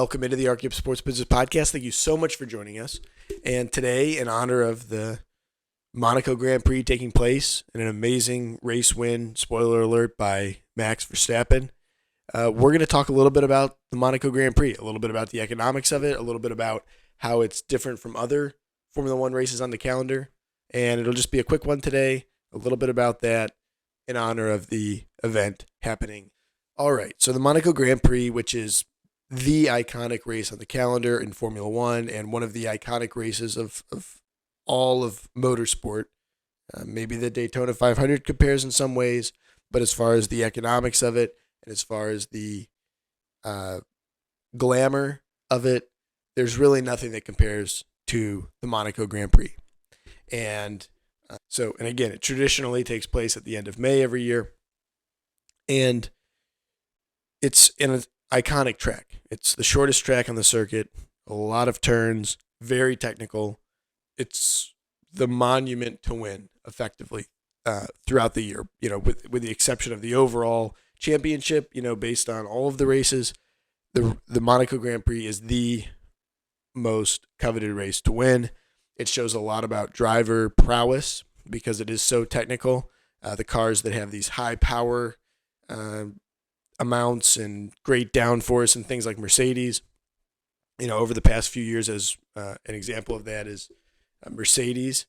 welcome into the ArtGibbs Sports Business Podcast. Thank you so much for joining us. And today, in honor of the Monaco Grand Prix taking place and an amazing race win, spoiler alert, by Max Verstappen, we're going to talk a little bit about the Monaco Grand Prix, a little bit about the economics of it, a little bit about how it's different from other Formula One races on the calendar. And it'll just be a quick one today, a little bit about that in honor of the event happening. All right, so the Monaco Grand Prix, which is the iconic race on the calendar in Formula One and one of the iconic races of all of motorsport. Maybe the Daytona 500 compares in some ways, but as far as the economics of it and as far as the glamour of it, there's really nothing that compares to the Monaco Grand Prix. And again, it traditionally takes place at the end of May every year. And it's an iconic track. It's the shortest track on the circuit, a lot of turns, very technical. It's the monument to win, effectively, throughout the year, with the exception of the overall championship, based on all of the races. The Monaco Grand Prix is the most coveted race to win. It shows a lot about driver prowess because it is so technical. The cars that have these high power amounts and great downforce and things like Mercedes, over the past few years, as an example of that is Mercedes,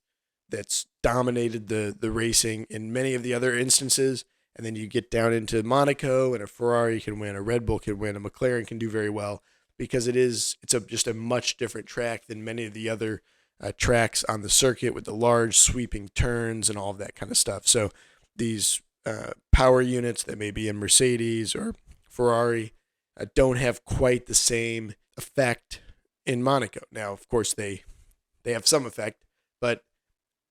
that's dominated the racing in many of the other instances. And then you get down into Monaco, and a Ferrari can win, a Red Bull can win, a McLaren can do very well because it's just a much different track than many of the other tracks on the circuit with the large sweeping turns and all of that kind of stuff. So these power units that may be in Mercedes or Ferrari don't have quite the same effect in Monaco. Now, of course, they have some effect, but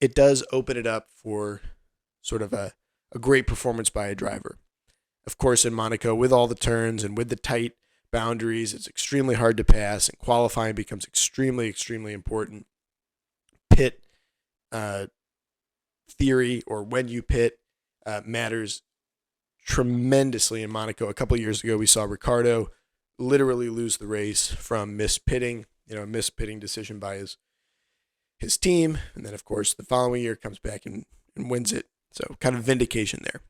it does open it up for sort of a great performance by a driver. Of course, in Monaco, with all the turns and with the tight boundaries, it's extremely hard to pass, and qualifying becomes extremely, extremely important. Pit theory, or when you pit, matters tremendously in Monaco. A couple of years ago, we saw Ricciardo literally lose the race from mispitting, a mispitting decision by his team. And then, of course, the following year comes back and wins it. So kind of vindication there.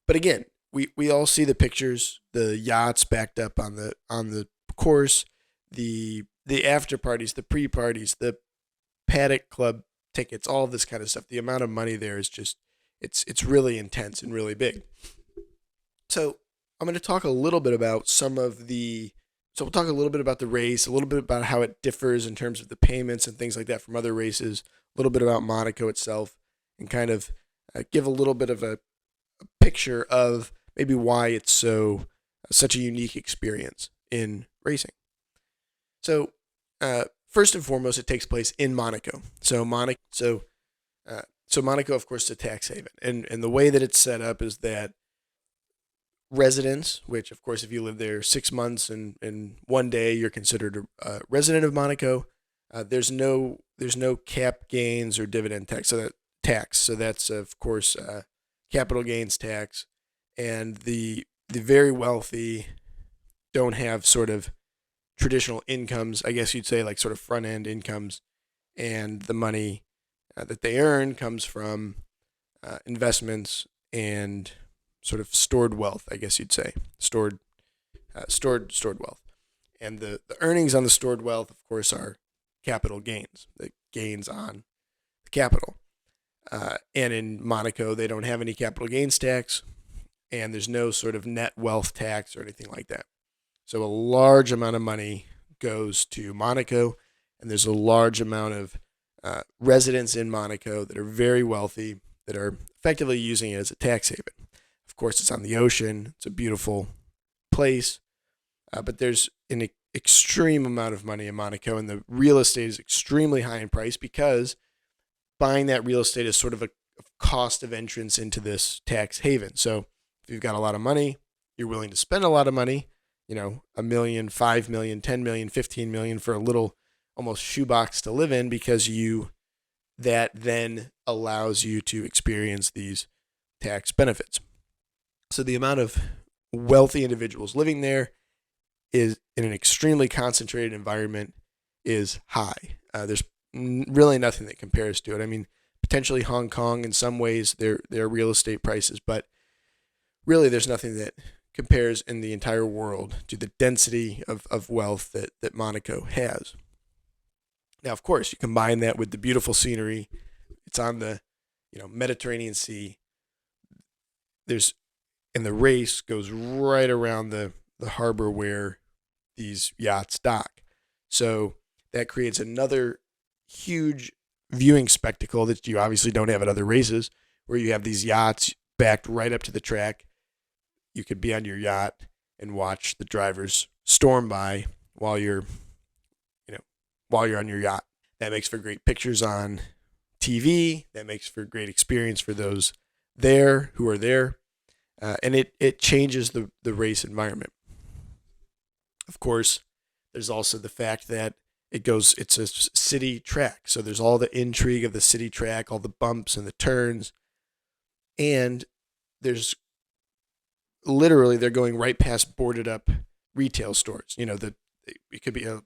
But again, we all see the pictures, the yachts backed up on the course, the after parties, the pre-parties, the paddock club tickets, all of this kind of stuff. The amount of money there is just, it's really intense and really big. So I'm going to talk a little bit about we'll talk a little bit about the race, a little bit about how it differs in terms of the payments and things like that from other races, a little bit about Monaco itself, and kind of give a little bit of a picture of maybe why it's such a unique experience in racing. So first and foremost, it takes place in Monaco. So Monaco, of course, is a tax haven. And the way that it's set up is that residents, which, of course, if you live there 6 months and 1 day, you're considered a resident of Monaco. There's no cap gains or dividend tax. So that's, of course, capital gains tax. And the very wealthy don't have sort of traditional incomes, I guess you'd say, like sort of front-end incomes. And the money that they earn comes from investments and sort of stored wealth, I guess you'd say, stored wealth. And the earnings on the stored wealth, of course, are capital gains, the gains on the capital. And in Monaco, they don't have any capital gains tax, and there's no sort of net wealth tax or anything like that. So a large amount of money goes to Monaco, and there's a large amount of residents in Monaco that are very wealthy, that are effectively using it as a tax haven. Of course, it's on the ocean. It's a beautiful place, but there's an extreme amount of money in Monaco, and the real estate is extremely high in price because buying that real estate is sort of a cost of entrance into this tax haven. So if you've got a lot of money, you're willing to spend a lot of money, $1 million, $5 million, $10 million, $15 million for a little almost shoebox to live in, because that then allows you to experience these tax benefits. So the amount of wealthy individuals living there is in an extremely concentrated environment is high. There's really nothing that compares to it. I mean, potentially Hong Kong in some ways, their real estate prices, but really there's nothing that compares in the entire world to the density of wealth that Monaco has. Now, of course, you combine that with the beautiful scenery. It's on the Mediterranean Sea. And the race goes right around the harbor where these yachts dock. So that creates another huge viewing spectacle that you obviously don't have at other races, where you have these yachts backed right up to the track. You could be on your yacht and watch the drivers storm by while you're on your yacht. That makes for great pictures on TV. That makes for a great experience for those who are there. And it changes the race environment. Of course, there's also the fact that it's a city track. So there's all the intrigue of the city track, all the bumps and the turns. And there's literally, they're going right past boarded up retail stores. It could be a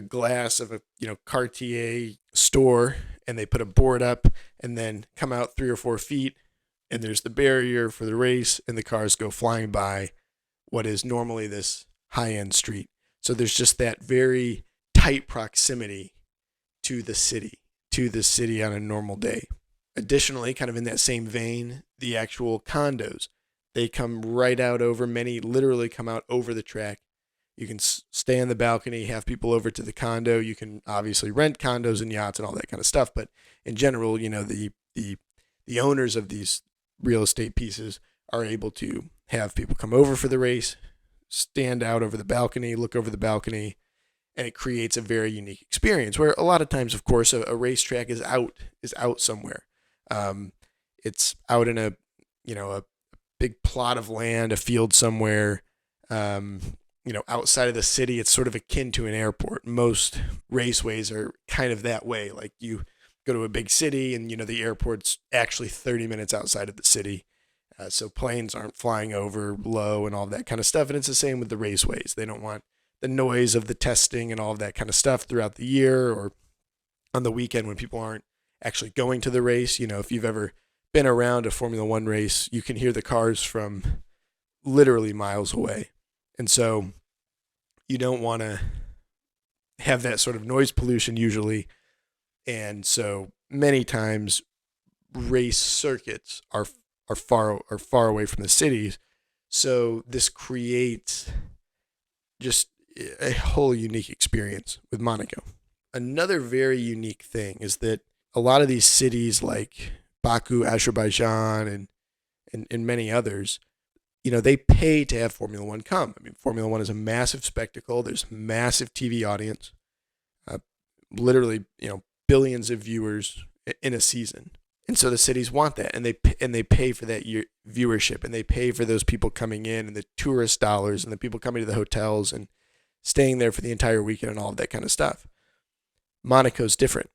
glass of a Cartier store, and they put a board up and then come out 3 or 4 feet, and there's the barrier for the race, and the cars go flying by what is normally this high-end street. So there's just that very tight proximity to the city on a normal day. Additionally, kind of in that same vein, the actual condos, they come right out over, many literally come out over the track. You can stay on the balcony, have people over to the condo. You can obviously rent condos and yachts and all that kind of stuff. But in general, the owners of these real estate pieces are able to have people come over for the race, stand out over the balcony, look over the balcony, and it creates a very unique experience where a lot of times, of course, a racetrack is out somewhere. It's out in a big plot of land, a field somewhere, outside of the city. It's sort of akin to an airport. Most raceways are kind of that way. Like you go to a big city and, the airport's actually 30 minutes outside of the city. So planes aren't flying over low and all that kind of stuff. And it's the same with the raceways. They don't want the noise of the testing and all of that kind of stuff throughout the year or on the weekend when people aren't actually going to the race. If you've ever been around a Formula One race, you can hear the cars from literally miles away. And so you don't want to have that sort of noise pollution usually. And so many times race circuits are far away from the cities. So this creates just a whole unique experience with Monaco. Another very unique thing is that a lot of these cities like Baku, Azerbaijan, and many others, they pay to have Formula One come. I mean, Formula One is a massive spectacle. There's a massive TV audience, literally, billions of viewers in a season. And so the cities want that, and they pay for that viewership, and they pay for those people coming in, and the tourist dollars, and the people coming to the hotels and staying there for the entire weekend and all of that kind of stuff. Monaco's different.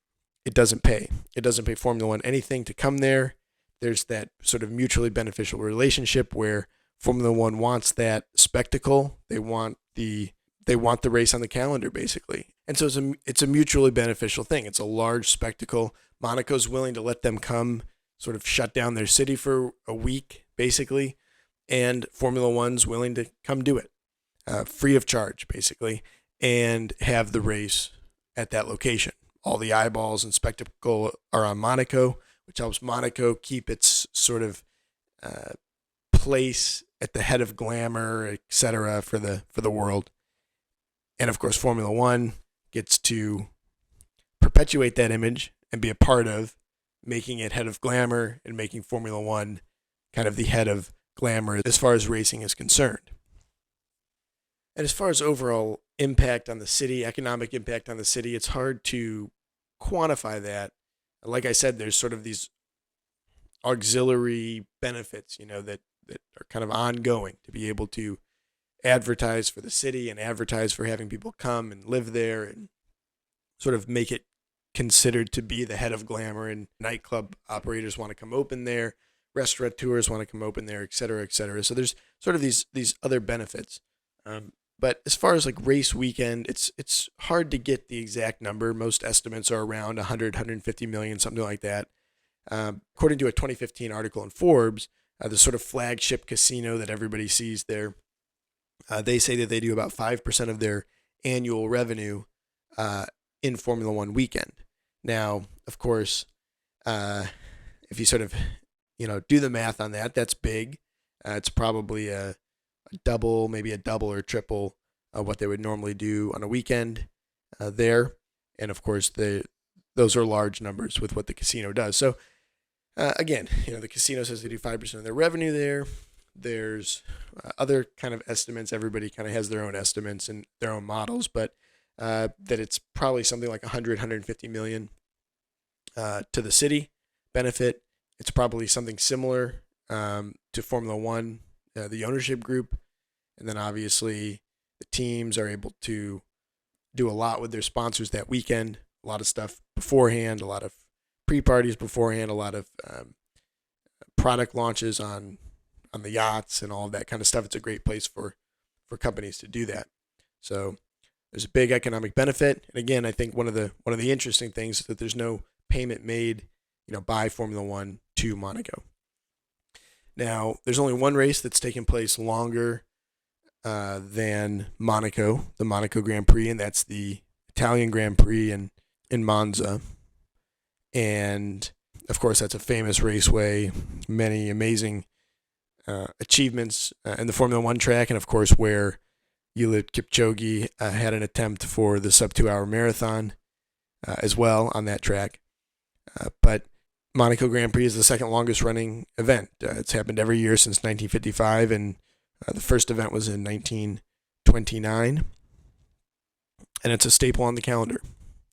It doesn't pay. It doesn't pay Formula One anything to come there. There's that sort of mutually beneficial relationship where Formula One wants that spectacle. They want the race on the calendar, basically. And so it's a mutually beneficial thing. It's a large spectacle. Monaco's willing to let them come, sort of shut down their city for a week, basically. And Formula One's willing to come do it, free of charge, basically, and have the race at that location. All the eyeballs and spectacle are on Monaco, which helps Monaco keep its sort of place at the head of glamour, etc., for the world. And of course, Formula One gets to perpetuate that image and be a part of making it head of glamour and making Formula One kind of the head of glamour as far as racing is concerned. And as far as overall impact on the city, economic impact on the city, it's hard to quantify that. Like I said, there's sort of these auxiliary benefits, that are kind of ongoing to be able to advertise for the city and advertise for having people come and live there and sort of make it considered to be the head of glamour, and nightclub operators want to come open there, restaurateurs want to come open there, et cetera, et cetera. So there's sort of these other benefits. But as far as like race weekend, it's hard to get the exact number. Most estimates are around 100, 150 million, something like that. According to a 2015 article in Forbes, the sort of flagship casino that everybody sees there, they say that they do about 5% of their annual revenue in Formula One weekend. Now, of course, if you sort of, do the math on that, that's big. It's probably a double, maybe a double or triple what they would normally do on a weekend there. And of course, those are large numbers with what the casino does. So again, the casino says they do 5% of their revenue there. There's other kind of estimates. Everybody kind of has their own estimates and their own models, but that it's probably something like 100, 150 million to the city benefit. It's probably something similar to Formula One, the ownership group. And then obviously the teams are able to do a lot with their sponsors that weekend, a lot of stuff beforehand, a lot of pre-parties beforehand, a lot of product launches on the yachts and all of that kind of stuff. It's a great place for companies to do that. So there's a big economic benefit. And again, I think one of the interesting things is that there's no payment made, by Formula One to Monaco. Now, there's only one race that's taken place longer than Monaco, the Monaco Grand Prix, and that's the Italian Grand Prix in Monza. And of course, that's a famous raceway, many amazing achievements in the Formula One track, and of course, where Eliud Kipchoge had an attempt for the sub 2 hour marathon as well on that track. But Monaco Grand Prix is the second longest running event. It's happened every year since 1955, and the first event was in 1929, and it's a staple on the calendar.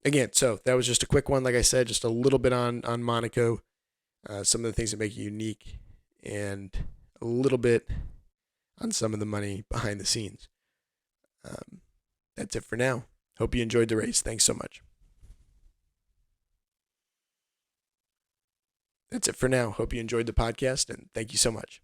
Again, so that was just a quick one. Like I said, just a little bit on Monaco, some of the things that make it unique, and a little bit on some of the money behind the scenes. That's it for now. Hope you enjoyed the race. Thanks so much. That's it for now. Hope you enjoyed the podcast, and thank you so much.